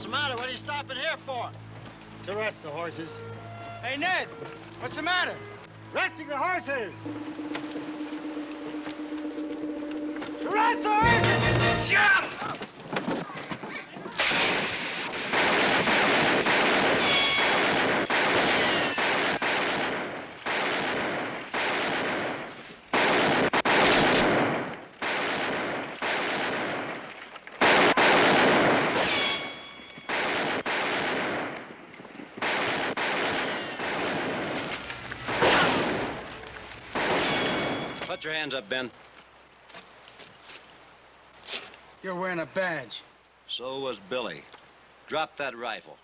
the matter? What are you stopping here for? To rest the horses. Hey, Ned, what's the matter? Resting the horses! To rest the horses! Jump! Put your hands up, Ben. You're wearing a badge. So was Billy. Drop that rifle.